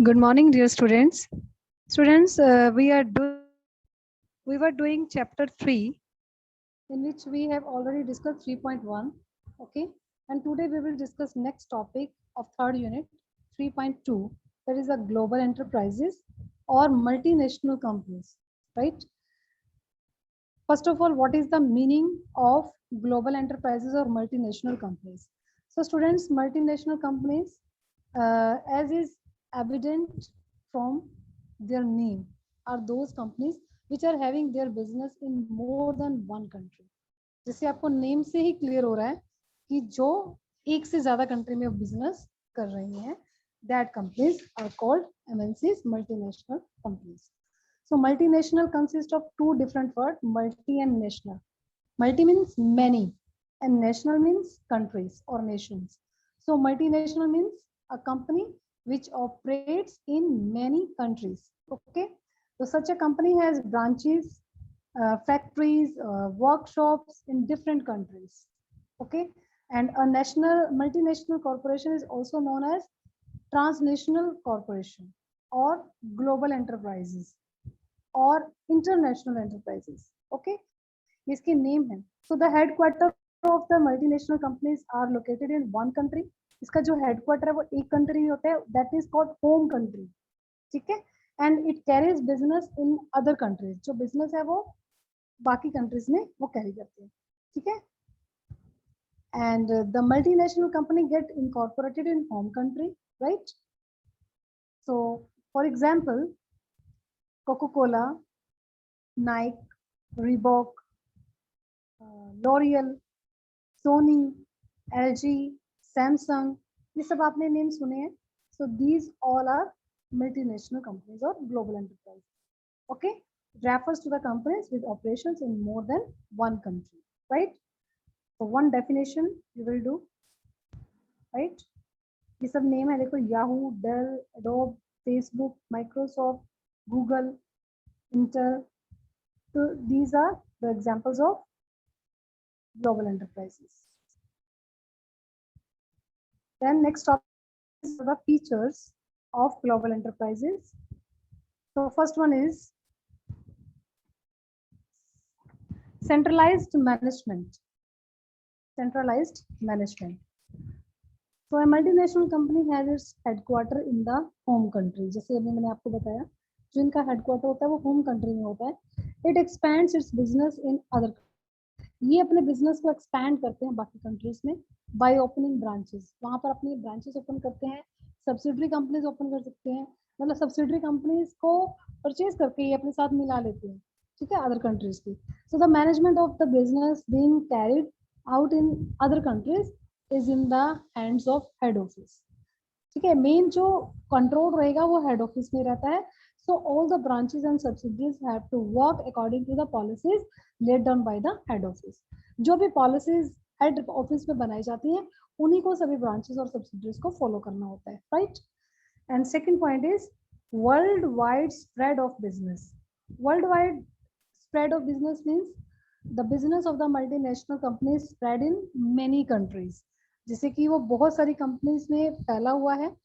Good morning, dear students. Students, we were doing chapter 3, in which we have already discussed 3.1. Okay, and today we will discuss next topic of third unit 3.2. That is a global enterprises or multinational companies. Right. First of all, what is the meaning of global enterprises or multinational companies? So, students, multinational companies, as is evident from their name, are those companies which are having their business in more than one country. जैसे आपको name से ही clear हो रहा है कि जो एक से ज्यादा कंट्री में बिजनेस कर रही हैं, that companies are called MNCs, multinational companies. So multinational consists of two different words, multi and national. Multi means many and national means countries or nations. So multinational means a company which operates in many countries. Okay. So such a company has branches, factories, workshops in different countries. Okay. And a national multinational corporation is also known as transnational corporation or global enterprises or international enterprises. Okay, इसके name है. So the headquarter of the multinational companies are located in one country. इसका जो headquarter है वो एक country में होता है, that is called home country. ठीक है, and it carries business in other countries. जो business है वो बाकी countries में वो carry करते हैं. ठीक है, and the multinational company get incorporated in home country, right? So for example, Coca-Cola, Nike, Reebok, L'Oreal, Sony, LG, Samsung, ये सब आपने नेम सुने हैं. So these all are multinational companies or global enterprises. Okay, refers to the companies with operations in more than one country, right? So one definition you will do, right? ये सब name है, देखो Yahoo, Dell, Adobe, Facebook, Microsoft, Google, Intel. So these are the examples of global enterprises. Then next topic is the features of global enterprises. So first one is centralized management. Centralized management. So a multinational company has its headquarter in the home country. जैसे अभी मैंने आपको बताया, जो इनका headquarter होता है वो home country में होता है. It expands its business in other. ये अपने बिजनेस को एक्सपैंड करते हैं बाकी कंट्रीज में बाय ओपनिंग ब्रांचेस. वहां पर अपनी ब्रांचेस ओपन करते हैं, सब्सिडरी कंपनीज ओपन कर सकते हैं, मतलब सब्सिडरी कंपनीज को परचेज करके ये अपने साथ मिला लेते हैं. ठीक है, अदर कंट्रीज की. So the management of the business being carried out in other countries is in the hands of head office. ठीक है, मेन जो कंट्रोल रहेगा वो हेड ऑफिस में रहता है. So all the branches and subsidiaries have to work according to the policies laid down by the head office. जो भी policies head office में बनाई जाती हैं, उन्हीं को सभी branches और subsidiaries को follow करना होता है, right? And second point is worldwide spread of business. Worldwide spread of business means the business of the multinational companies spread in many countries. जैसे कि वो बहुत सारी companies में फैला हुआ है.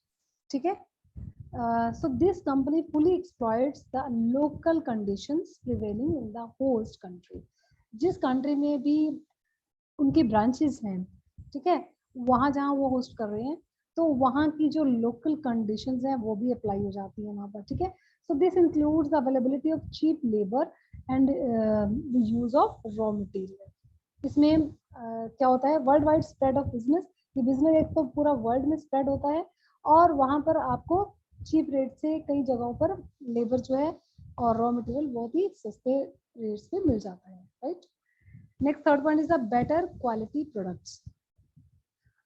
ठीक है. So this company fully exploits the local conditions prevailing in the host country. जिस country में भी उनकी branches हैं, ठीक है, वहाँ जहाँ वो host कर रहे हैं, तो वहाँ की जो local conditions हैं वो भी apply हो जाती है वहाँ पर. ठीक है. So this includes the availability of cheap labor and the use of raw material. इसमें क्या होता है, world wide spread of business. ये बिजनेस एक तो पूरा वर्ल्ड में स्प्रेड होता है और वहाँ पर आपको चीप रेट से कई जगहों पर लेबर जो है और रॉ मटेरियल बहुत ही सस्ते रेट्स पे मिल जाता है, right? Next third point is the better quality products.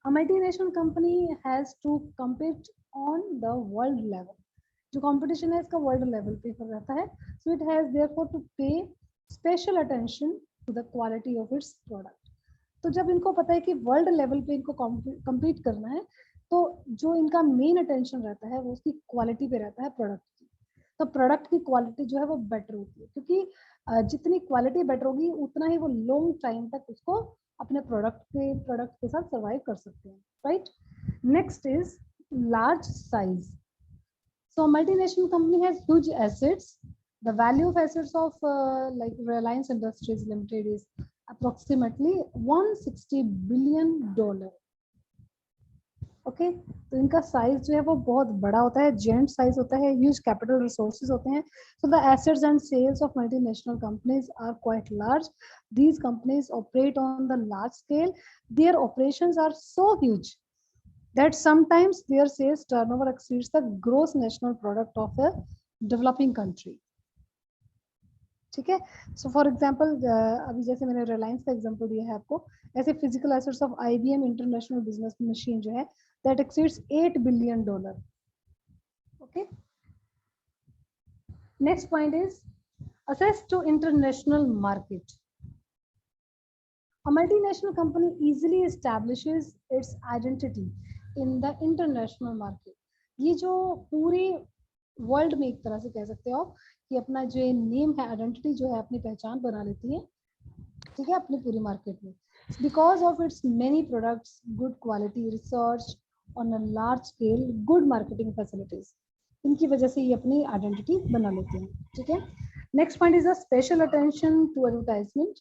A multinational company has to compete on the world level. जो कंपटीशन है इसका वर्ल्ड लेवल पे रहता है. So it has therefore to pay special attention to the quality of its product. तो जब इनको पता है कि वर्ल्ड लेवल पे इनको compete करना है, तो जो इनका मेन अटेंशन रहता है वो उसकी क्वालिटी पे रहता है, प्रोडक्ट की. तो प्रोडक्ट की क्वालिटी जो है वो बेटर होती है, क्योंकि जितनी क्वालिटी बेटर होगी उतना ही वो लॉन्ग टाइम तक उसको अपने प्रोडक्ट के साथ सर्वाइव कर सकते हैं, right? Next is large size. So a multinational company has huge assets. The value of assets of like Reliance Industries Limited is approximately $160 billion. Okay तो इनका साइज जो है वो बहुत बड़ा होता है, जेंट साइज होता है, ह्यूज कैपिटल रिसोर्सेज होते हैं. So the assets and sales of multinational companies are quite large. These companies operate on the large scale. Their operations are so huge that sometimes their sales turnover exceeds the gross national product of a developing country. ठीक है. So for example अभी जैसे मैंने रिलायंस का example दिया है आपको, ऐसे physical assets of IBM international business machine जो है that exceeds $8 billion. Okay. Next point is access to international market. A multinational company easily establishes its identity in the international market. ये जो पूरी वर्ल्ड में एक तरह से कह सकते हो कि अपना जो नेम है, आइडेंटिटी जो है, अपनी पहचान बना लेती है, ठीक है, अपनी पूरी मार्केट में. Because of its many products, good quality, research on a large scale, good marketing facilities, इनकी वजह से ये अपनी आइडेंटिटी बना लेते हैं. ठीक है. Next point is a special attention to advertisement.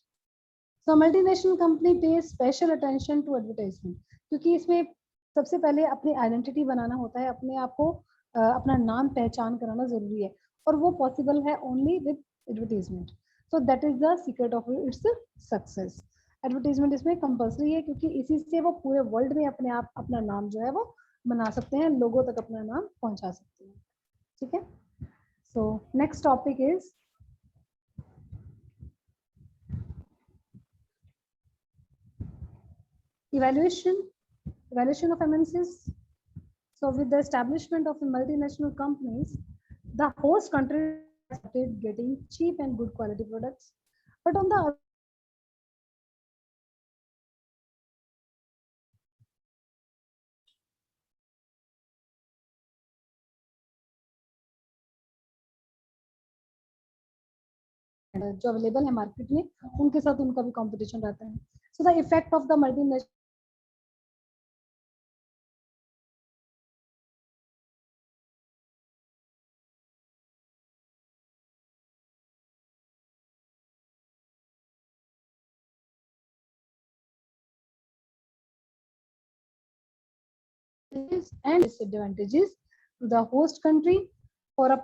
So multinational company पे स्पेशल अटेंशन टू एडवर्टाइजमेंट, क्योंकि इसमें सबसे पहले अपनी आइडेंटिटी बनाना होता है, अपने आप को अपना नाम पहचान कराना जरूरी है, और वो पॉसिबल है only with advertisement. So that is the secret of its success. Advertisement इसमें कंपल्सरी है, क्योंकि इसी से वो पूरे वर्ल्ड में अपने आप अपना नाम जो है वो बना सकते हैं, लोगों तक अपना नाम पहुंचा सकते हैं. ठीक है. So next topic is evaluation of MNCs. So with the establishment of the multinational companies, the host country started getting cheap and good quality products. But on the other जो अवेलेबल है मार्केट में, उनके साथ उनका भी competition रहता है. So the effect of the multinational and disadvantages to the host country for a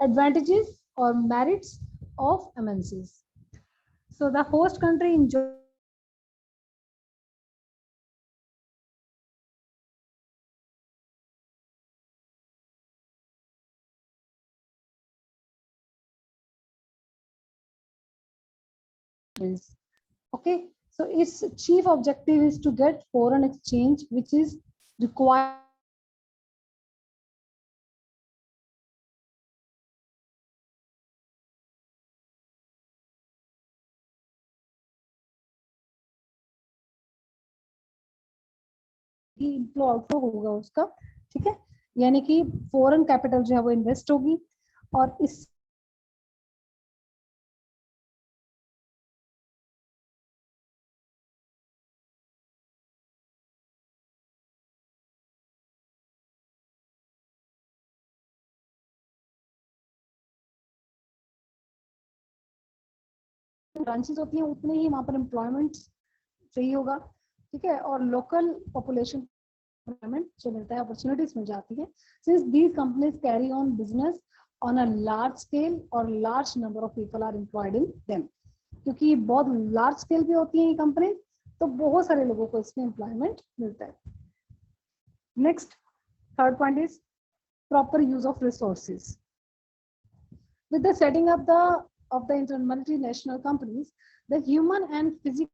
advantages or merits of MNCs. So the host country enjoys okay. So its chief objective is to get foreign exchange, which is required inflow outflow होगा उसका. ठीक है. यानी कि foreign capital जो है वो invest होगी, और इस ब्रांचेस होती हैं उतने ही वहां पर एम्प्लॉयमेंट चाहिए होगा. ठीक है. और लोकल पॉपुलेशन एम्प्लॉयमेंट जो मिलता है, अपॉर्चुनिटीज मिल जाती है. Since these companies carry on business on a large scale और large number of people are employed in them, क्योंकि बहुत लार्ज स्केल भी होती है ये कंपनी, तो बहुत सारे लोगों को इसमें एम्प्लॉयमेंट मिलता है. Next third point is proper use of resources. With the setting up of the multinational companies, the human and physical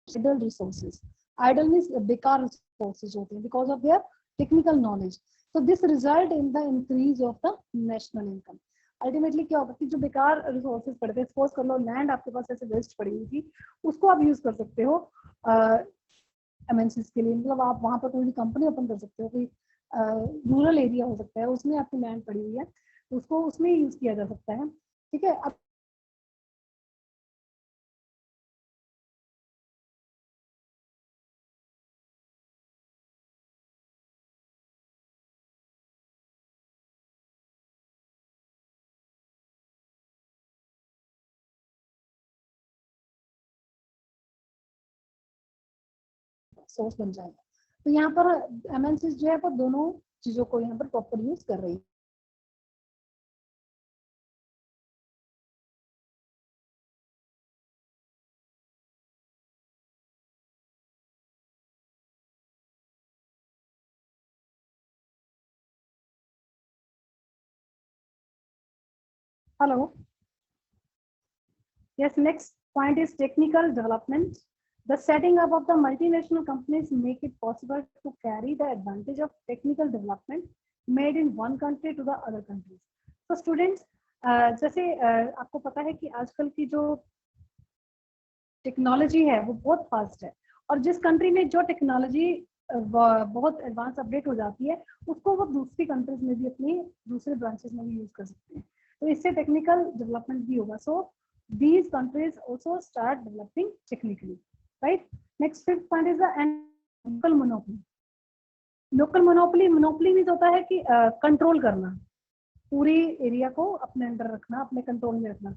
idle resources. Idle means बेकार resources होते हैं because of their technical knowledge. So this result in the increase of the national income. Ultimately क्या होता है कि जो बेकार resources पड़े थे, सपोज कर लो लैंड आपके पास ऐसे वेस्ट पड़ी हुई थी, उसको आप यूज कर सकते हो एमएनसीज के लिए। मतलब आप वहाँ पर कोई भी कंपनी ओपन कर सकते हो, कोई रूरल एरिया हो सकता है, उसमें आपकी लैंड पड़ी हुई है, उसको उसमें यूज किया जा सकता है। ठीक है, अब सोर्स बन जाएगा। तो यहाँ पर एमएनसी जो है वो दोनों चीजों को यहाँ पर प्रॉपर यूज कर रही है। Hello, yes, next point is technical development. The setting up of the multinational companies make it possible to carry the advantage of technical development made in one country to the other countries. So students, जैसे आपको पता है कि आजकल की जो technology है वो बहुत फास्ट है, और जिस कंट्री में जो टेक्नोलॉजी बहुत एडवांस अपडेट हो जाती है, उसको वो दूसरी कंट्रीज में भी अपनी दूसरे ब्रांचेस में भी यूज कर सकते हैं। तो इससे टेक्निकल डेवलपमेंट भी होगा। सो these countries also start developing technically, right? Next, fifth point is the local monopoly. Local monopoly, monopoly means होता है कि कंट्रोल करना, पूरी एरिया को अपने अंडर रखना, अपने कंट्रोल में रखना।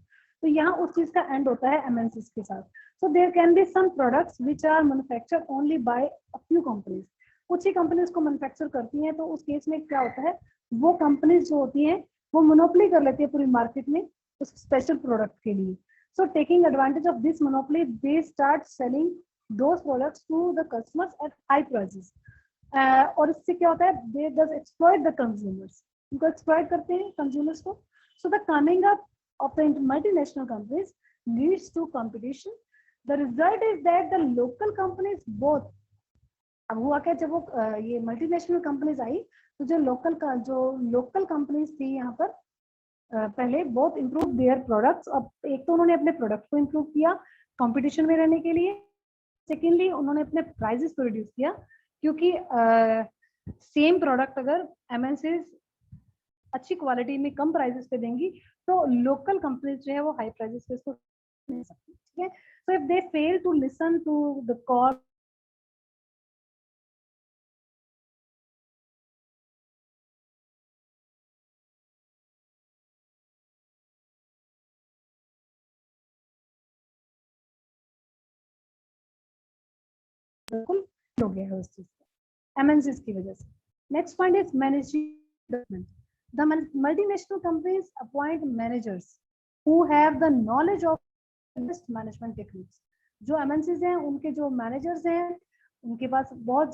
तो यहाँ उस चीज का एंड होता है एमएनसीज के साथ। So there can be some products which are manufactured only by a few companies. कुछ ही कंपनीज को मैन्युफैक्चर करती हैं, तो उस केस में क्या होता है, वो कंपनीज जो होती हैं वो मोनोपोली कर लेती है पूरी मार्केट में उस स्पेशल प्रोडक्ट के लिए। So taking advantage of this monopoly, they start selling those products to the customers at high prices. और इससे क्या होता है, they does exploit the consumers. उनको exploit करते हैं consumers को. So the coming up of the multinational companies leads to competition. The result is that the local companies both. अब हुआ क्या, जब वो ये मल्टीनेशनल कंपनीज आई, तो जो लोकल कंपनीज थी यहाँ पर पहले बहुत इम्प्रूव देयर प्रोडक्ट्स। अब एक तो उन्होंने अपने प्रोडक्ट को इम्प्रूव किया कंपटीशन में रहने के लिए, सेकेंडली उन्होंने अपने प्राइसेस को रिड्यूस किया, क्योंकि सेम प्रोडक्ट अगर एमएनसीज अच्छी क्वालिटी में कम प्राइसेस पे देंगी, तो लोकल कंपनीज जो है वो हाई प्राइसेस पे इसको मिल सकती है। ठीक है, so if they fail to listen to the call बिल्कुल हो गया है उस चीज से, एमएनसीज की वजह से। Next point is management development. The multinational companies appoint managers who have the knowledge of best management techniques. जो MNCs हैं उनके जो मैनेजर्स हैं उनके पास बहुत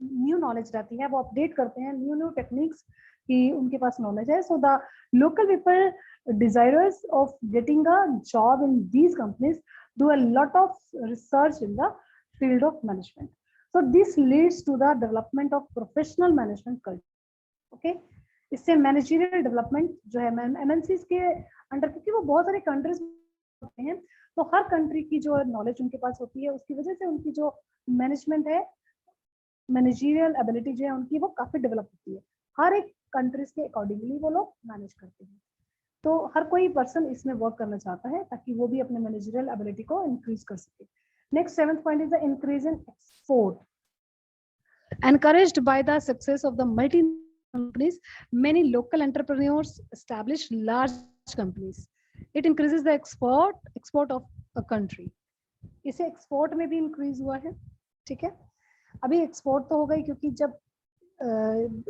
न्यू नॉलेज रहती है, वो अपडेट करते हैं न्यू टेक्निक्स की, उनके पास नॉलेज है। So the local people desirous of getting a job in these companies do a lot of research in the field of management. So this leads to the development of professional management culture. Okay, इससे managerial development जो है MNCs के under, क्योंकि वो बहुत सारे countries होते हैं, तो हर कंट्री की जो नॉलेज उनके पास होती है, उसकी वजह से उनकी जो मैनेजमेंट है, मैनेजरियल एबिलिटी जो है उनकी, वो काफी डेवलप होती है। हर एक कंट्रीज के अकॉर्डिंगली वो लोग मैनेज करते हैं। तो हर कोई पर्सन इसमें वर्क करना चाहता है ताकि वो भी अपने मैनेजरियल एबिलिटी को इंक्रीज कर सके। Next seventh point is the increase in export. Encouraged by the success of the multi companies, many local entrepreneurs establish large companies. It increases the export of a country. इसे export में भी increase हुआ है। ठीक है, अभी export तो हो गई, क्योंकि जब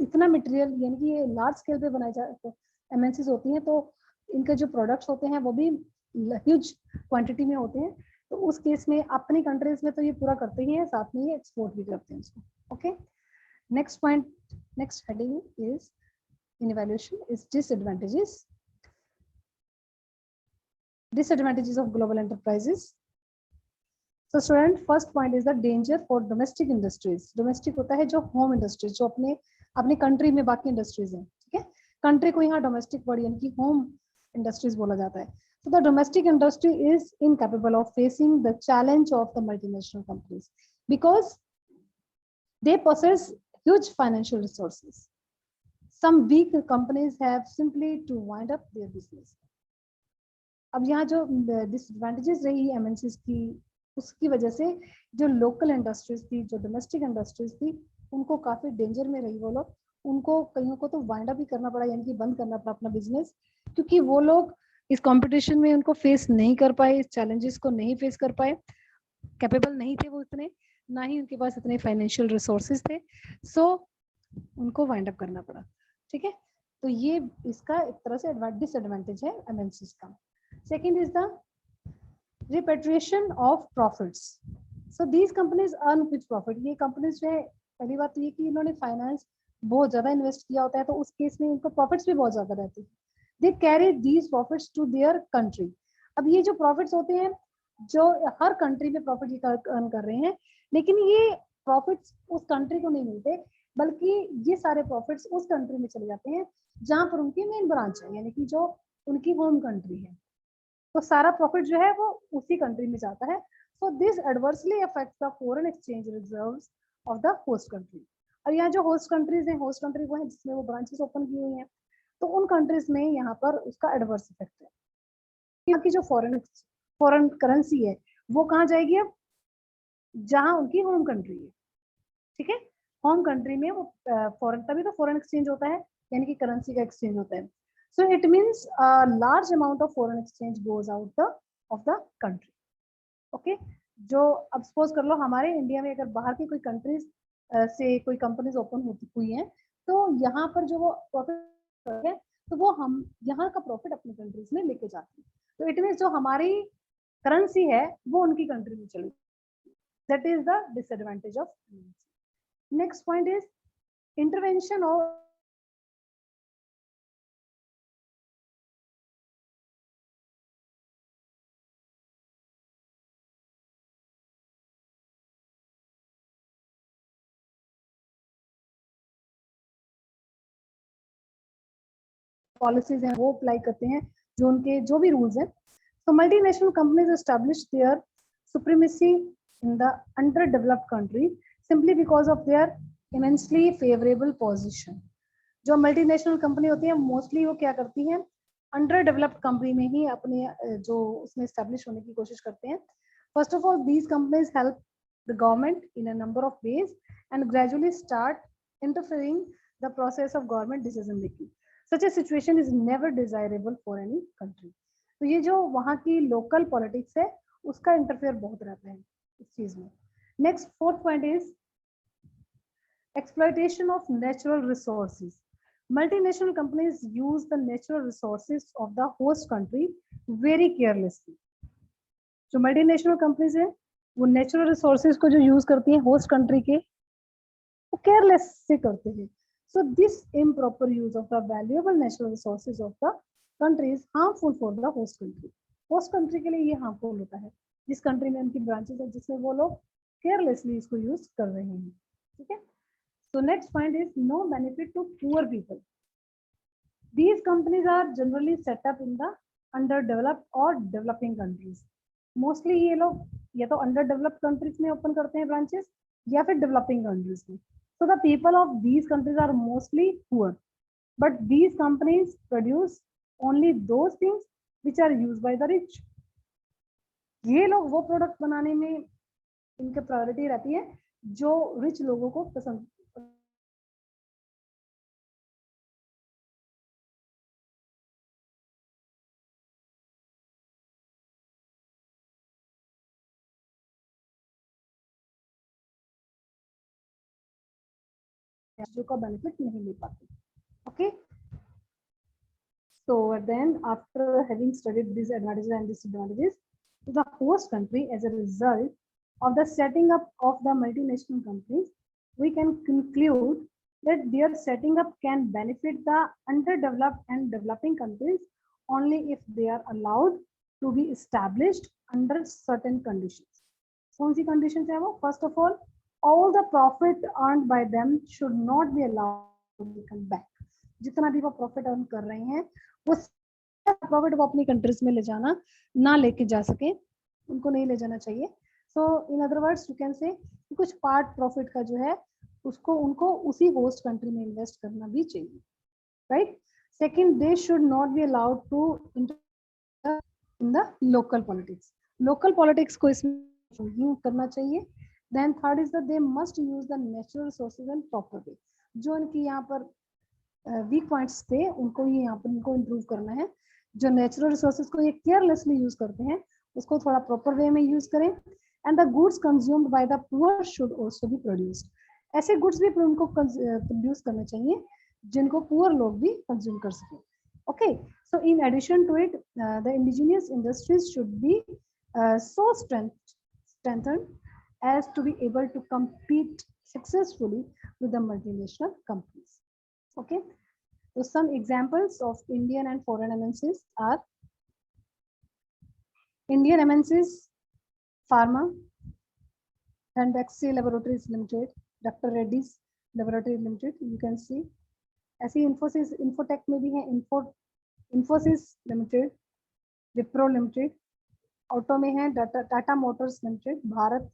इतना मटेरियल यानी कि ये लार्ज स्केल पे बनाए जाते एमएनसीज होती हैं, तो इनके जो प्रोडक्ट्स होते हैं वो भी ह्यूज क्वांटिटी में होते हैं। तो उस केस में अपनी कंट्रीज में तो ये पूरा करते ही हैं, साथ में ये एक्सपोर्ट भी करते हैं इसको। Okay, next point, next heading is in evaluation is disadvantages of global enterprises. So student, first point is the danger for domestic industries. Domestic होता है जो home industries, जो अपने कंट्री में बाकी इंडस्ट्रीज हैं। ठीक है, कंट्री को यहाँ डोमेस्टिक वर्ड यानी कि होम इंडस्ट्रीज बोला जाता है. So the domestic industry is incapable of facing the challenge of the multinational companies because they possess huge financial resources. Some weak companies have simply to wind up their business. अब यहाँ जो disadvantages रही MNCs की, उसकी वजह से जो local industries थी, जो डोमेस्टिक इंडस्ट्रीज थी, उनको काफी डेंजर में रही वो लोग. उनको कईयों को तो वाइंड अप भी करना पड़ा, यानी कि बंद करना पड़ा अपना बिजनेस, क्योंकि वो लोग इस कंपटीशन में उनको फेस नहीं कर पाए, इस चैलेंजेस को नहीं फेस कर पाए, कैपेबल नहीं थे वो इतने, ना ही उनके पास इतने फाइनेंशियल रिसोर्सेज थे. सो उनको वाइंड अप करना पड़ा. ठीक है, तो ये इसका एक तरह से डिसएडवांटेज है एमएनसीज का. Second is the repatriation of profits. So these companies earn huge profit. ये कंपनीज जो है, पहली बात तो ये कि इन्होंने फाइनेंस बहुत ज्यादा इन्वेस्ट किया होता है, तो उस केस में इनको प्रॉफिट्स भी बहुत ज्यादा रहते हैं. They carry these profits to their country. अब ये जो प्रॉफिट्स होते हैं, जो हर कंट्री में प्रॉफिट ये अर्न कर रहे हैं, लेकिन ये प्रॉफिट्स उस कंट्री को नहीं मिलते, बल्कि ये सारे प्रॉफिट्स उस कंट्री में चले जाते हैं जहां पर उनकी मेन ब्रांच है, यानी कि जो उनकी होम कंट्री है. तो सारा प्रॉफिट जो है वो उसी कंट्री में जाता है. So this adversely affects the foreign exchange reserves of the host country. और यहाँ जो होस्ट कंट्रीज हैं, होस्ट कंट्री वो है जिसमें वो ब्रांचेस ओपन की हुई हैं, तो उन कंट्रीज में यहाँ पर उसका एडवर्स इफेक्ट है. यहाँ की जो फॉरेन करेंसी है वो कहाँ जाएगी? अब जहाँ उनकी होम कंट्री है. ठीक है, होम कंट्री में वो फॉरेन, तभी तो फॉरेन एक्सचेंज होता है, यानी कि करेंसी का एक्सचेंज होता है. So it means a large amount of foreign exchange goes out of the country. Okay, जो अब सपोज कर लो हमारे इंडिया में अगर बाहर की कोई कंट्रीज से कोई कंपनीज ओपन होती हुई हैं, तो यहाँ पर जो वो प्रॉफिट है, तो वो हम यहाँ का प्रॉफिट अपनी कंट्रीज में लेके जाते हैं. तो इट मीन्स जो हमारी करेंसी है वो उनकी कंट्री में चली. That is the disadvantage of. Next point is intervention of policies हैं वो अप्लाई करते हैं, जो उनके जो भी रूल्स हैं. तो multinational companies establish there supremacy in the under developed country simply because of their immensely favourable position. जो मल्टीनेशनल कंपनी होती है मोस्टली वो क्या करती हैं, अंडर डेवलप्ड कंपनी में ही अपने जो उसमें एस्टैब्लिश होने की कोशिश करते हैं. First of all these companies help the government in a number of ways and gradually start interfering the process of government decision making. Such a situation is never desirable for any country. तो ये जो वहाँ की local politics है उसका interfere बहुत रहता है इस चीज में. Next fourth point is exploitation of natural resources. Multinational companies use the natural resources of the host country very carelessly. जो मल्टीनेशनल कंपनीज है वो नेचुरल रिसोर्सेज को जो यूज करती हैं होस्ट कंट्री के, वो केयरलेस से करते हैं. So this improper use of the valuable natural resources of the country is harmful for the host country. Host country के लिए ये harmful होता है, जिस country में उनकी branches है जिसमें वो लोग carelessly इसको use कर रहे हैं. ठीक है. So next point is no benefit to poor people. These companies are generally set up in the underdeveloped or developing countries. Mostly ये लोग या तो underdeveloped countries में open करते हैं branches या फिर developing countries में. So the people of these countries are mostly poor, but these companies produce only those things which are used by the rich. ये लोग वो प्रोडक्ट बनाने में इनके प्रायोरिटी रहती है जो रिच लोगों को पसंद. जो का बेनिफिट नहीं ले पाते. Okay. So then after having studied these advantages and disadvantages, the host country as a result of the setting up of the multinational companies, we can conclude that their setting up can benefit the underdeveloped and developing countries only if they are allowed to be established under certain conditions. कौन सी conditions है वो? First of all the profit earned by them should not be allowed to come back. जितना भी वो profit earn कर रहे हैं वो प्रॉफिट वो अपनी कंट्रीज में ले जाना ना लेके जा सके, उनको नहीं ले जाना चाहिए। So in other words you can say कुछ पार्ट प्रॉफिट का जो है उसको उनको उसी होस्ट कंट्री में इन्वेस्ट करना भी चाहिए, right. Second, they should not be allowed to in the local politics, local politics को इसमें यूज करना चाहिए। Then third is that they must use the natural resources in proper way, जो उनकी यहाँ पर वीक पॉइंट्स थे उनको ही यहाँ पर उनको इम्प्रूव करना है। जो नेचुरल रिसोर्सेज को ये केयरलेसली यूज करते हैं उसको थोड़ा प्रॉपर वे में यूज करें। And the goods consumed by the poor should also be produced, ऐसे गुड्स भी उनको प्रोड्यूस करने चाहिए जिनको पुअर लोग भी कंज्यूम कर सकें। Okay, so in addition to it, the indigenous industries should be so strengthened as to be able to compete successfully with the multinational companies. Okay, so some examples of Indian and foreign MNCs are Indian MNCs, Pharma, Ranbaxy Laboratories Limited, Dr. Reddy's Laboratory Limited, you can see. ऐसे Infosys infotech में भी है, Infosys limited, Wipro limited, auto में है Tata motors limited, Bharat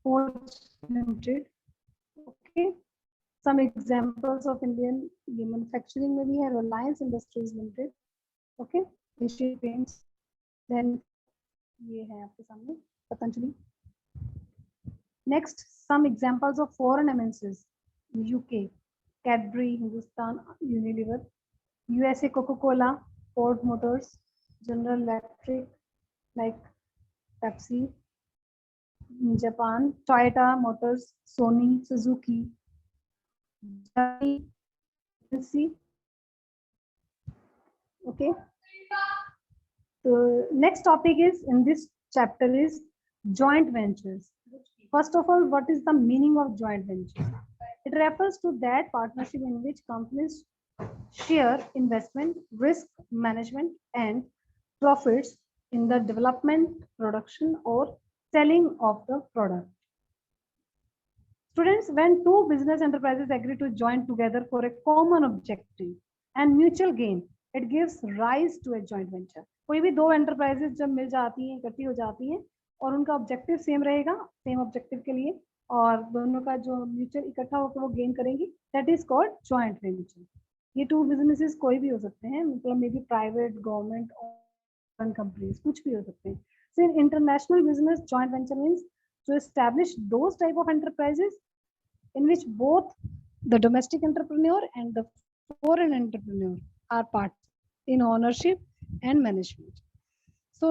forge limited. Okay, some examples of Indian ये manufacturing में भी है, Reliance industries limited, okay, Asian paints, then ये है आपके सामने Patanjali. Next, some examples of foreign MNCs, UK Cadbury, Hindustan Unilever, USA Coca-Cola, Ford Motors, General Electric, like Pepsi, Japan, Toyota Motors, Sony, Suzuki, okay. So next topic is in this chapter is joint ventures. First of all, what is the meaning of joint venture? It refers to that partnership in which companies share investment, risk management, and profits in the development, production, or selling of the product. Students, when two business enterprises agree to join together for a common objective and mutual gain, it gives rise to a joint venture. कोई भी दो enterprises जब मिल जाती हैं, इकट्ठी हो जाती हैं और उनका objective same रहेगा, same objective के लिए, और दोनों का जो म्यूचुअल इकट्ठा होकर वो गेन करेंगी, that is called joint venture. ये टू बिजनेसेस कोई भी हो सकते हैं, मतलब मे बी प्राइवेट, गवर्नमेंट और कंपनीज, कुछ भी हो सकते हैं। So in international business joint venture means to establish those type of enterprises in which both the domestic entrepreneur and the foreign entrepreneur are part in ownership and management. So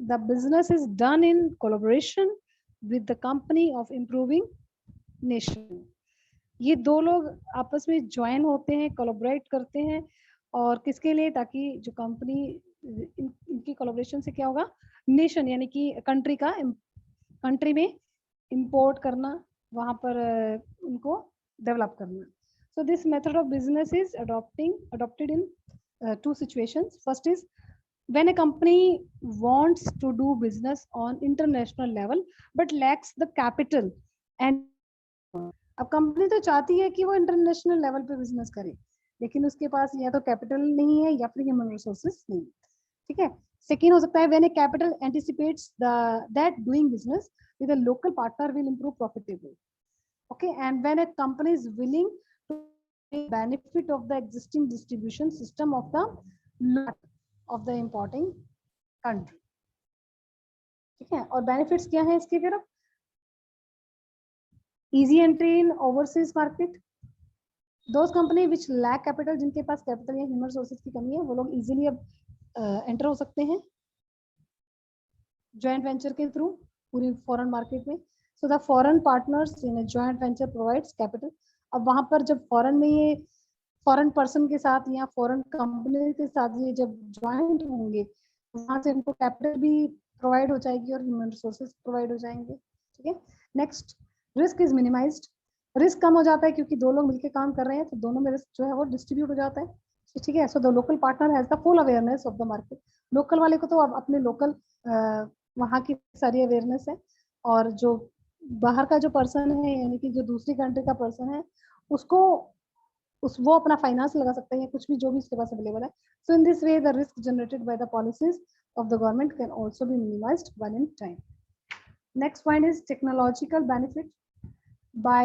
the business is done in collaboration with the company of improving nation। ये दो लोग आपस में join होते हैं, collaborate करते हैं, और किसके लिए? ताकि जो कंपनी इनकी कोलैबोरेशन से क्या होगा, नेशन यानी कि कंट्री में इंपोर्ट करना, वहां पर उनको डेवलप करना। So this method of business is adopted in two situations. First is when a company wants to do business on international level but lacks the capital and अब company तो चाहती है कि वो इंटरनेशनल लेवल पे business करे, लेकिन उसके पास या तो कैपिटल नहीं है या फिर ह्यूमन रिसोर्सेज नहीं, ठीक है। सेकेंड हो सकता है when a capital anticipates that doing business with a local partner will improve profitability, okay, and when a company is willing to take benefit of the existing distribution system of the importing country, ठीक है। और benefits क्या है इसके? फिर easy entry in overseas market, those company which lack capital, जिनके पास capital या human resources की कमी है, वो लोग इजीली अब एंटर हो सकते हैं जॉइंट वेंचर के थ्रू पूरी फॉरेन मार्केट में। So the foreign partners in a joint venture provides capital. अब वहां पर जब फॉरेन में ये फॉरेन पर्सन के साथ या फॉरेन कंपनी के साथ ये जब ज्वाइंट होंगे, वहां से इनको कैपिटल भी प्रोवाइड हो जाएगी और ह्यूमन रिसोर्सेज प्रोवाइड हो जाएंगे, ठीक है। Next, risk is minimized, risk कम हो जाता है क्योंकि दो लोग मिलकर काम कर रहे हैं, तो दोनों में रिस्क जो है वो डिस्ट्रीब्यूट हो जाता है, ठीक है। So the local partner has the full awareness of the market, local वाले को तो अब अपने लोकल वहाँ की सारी अवेयरनेस है, और जो बाहर का जो पर्सन है यानी कि जो दूसरी कंट्री का पर्सन है उसको वो अपना फाइनेंस लगा सकता है या कुछ भी जो भी उसके पास अवेलेबल है. So in this way the risk generated by the policies of the government can also be minimized one in time. Next point is technological benefit. By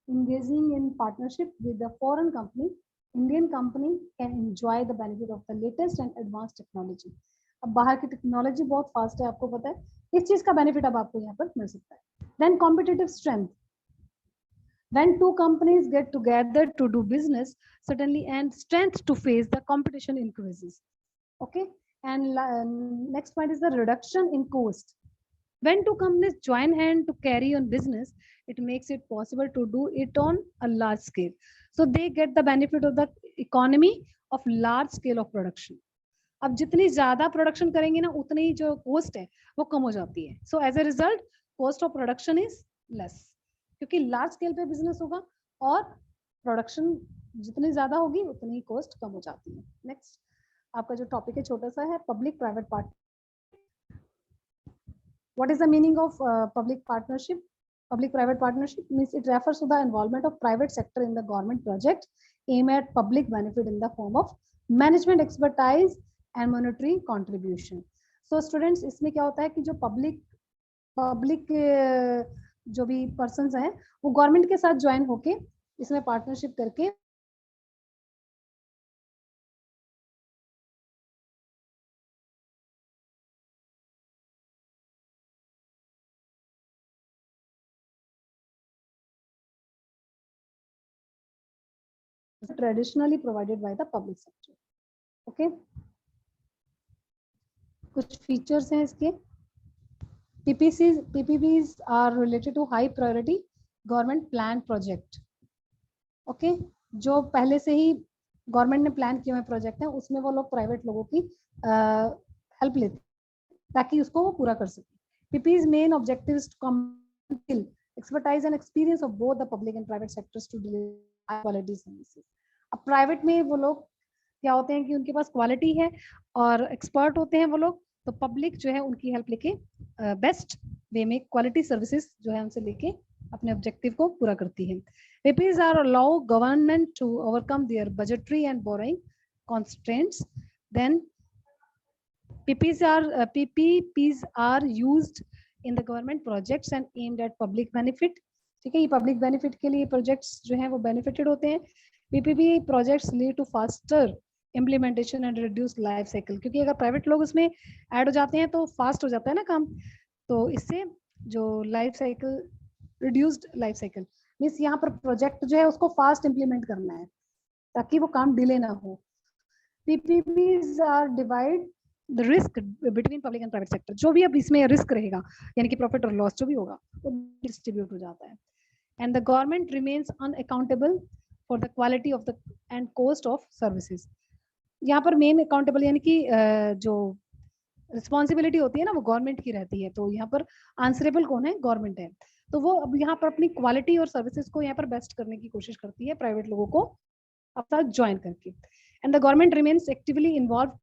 engaging in partnership with a foreign company, Indian company can enjoy the benefit of the latest and advanced technology. अब बाहर की technology बहुत fast है, आपको पता है, इस चीज का बेनिफिट अब आपको यहाँ पर मिल सकता है. Then competitive strength. When two companies get together to do business, suddenly and strength to face the competition increases. Okay. And next point is the reduction in cost. When two companies join hand to carry on business, it makes it possible to do it on a large scale. So they get the benefit of the economy of large scale of production. अब जितनी ज्यादा production करेंगे ना, उतनी जो cost है वो कम हो जाती है. So as a result cost of production is less, क्योंकि लार्ज स्केल पे बिजनेस होगा और प्रोडक्शन जितनी ज्यादा होगी उतनी कॉस्ट कम हो जाती है. नेक्स्ट आपका जो टॉपिक है छोटा सा है, public private partnership. What is the meaning of public partnership? Public private partnership means it refers to the involvement of private sector in the government project aimed at public benefit in the form of management expertise and monetary contribution. So students, इसमें क्या होता है कि जो public जो भी persons हैं वो गवर्नमेंट के साथ ज्वाइन होके इसमें पार्टनरशिप करके traditionally provided by the public sector. Okay, कुछ फीचर्स हैं इसके. PPPs are related to high priority government plan project. Okay, जो पहले से ही गवर्नमेंट ने प्लान किए हुए प्रोजेक्ट हैं उसमें वो लोग प्राइवेट लोगों की हेल्प लेते हैं ताकि उसको वो पूरा कर सके. PP's main objective is to combine expertise and experience of both the public and private sectors to deliver high quality services. अब प्राइवेट में वो लोग क्या होते हैं कि उनके पास क्वालिटी है और एक्सपर्ट होते हैं वो लोग, तो पब्लिक जो है उनकी हेल्प लेके बेस्ट वे में क्वालिटी सर्विसेज जो है उनसे लेके अपने ऑब्जेक्टिव को पूरा करती है. PPs are allow government to overcome their budgetary and borrowing constraints. Then PPPs are used in the government projects and aimed at public benefit. ठीक है, ये पब्लिक बेनिफिट के लिए प्रोजेक्ट्स जो हैं वो बेनिफिटेड होते हैं. PPP projects lead to faster implementation and reduce life cycle, क्योंकि अगर प्राइवेट लोग उसमें ऐड हो जाते हैं तो फास्ट हो जाता है ना काम, तो इससे जो life cycle reduced life cycle means यहाँ पर प्रोजेक्ट जो है उसको फास्ट इम्प्लीमेंट करना है ताकि वो काम डिले ना हो. PPPs are divide the risk between public and private sector. जो भी अब इसमें रिस्क रहेगा यानी कि प्रॉफिट और लॉस जो भी होगा वो डिस्ट्रीब्यूट हो जाता है. And the government remains unaccountable for the quality of the end cost of services. यहाँ पर मेन अकाउंटेबल यानी कि जो रिस्पॉन्सिबिलिटी होती है ना वो गवर्नमेंट की रहती है, तो यहाँ पर आंसरेबल कौन है? गवर्नमेंट है. तो वो अब यहाँ पर अपनी क्वालिटी और सर्विसेज को यहाँ पर बेस्ट करने की कोशिश करती है प्राइवेट लोगों को अपना ज्वाइन करके. And the government remains actively involve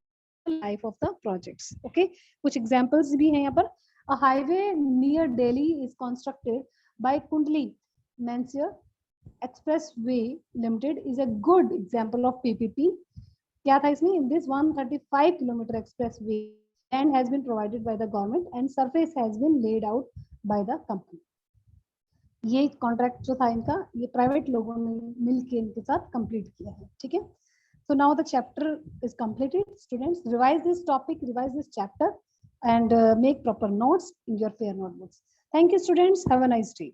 life of the projects. Okay, कुछ एग्जांपल्स भी हैं यहाँ पर. A highway near Delhi is constructed by Kundli Manesar expressway limited is a good example of PPP. क्या था इसमें? In this 135 kilometre expressway land has been provided by the government and surface has been laid out by the company. ये contract जो था इनका ये private लोगों ने मिलके इनके साथ कंप्लीट किया है. ठीक है, so now the chapter is completed. Students, revise this topic, revise this chapter and make proper notes in your fair notebooks. Thank you students, have a nice day.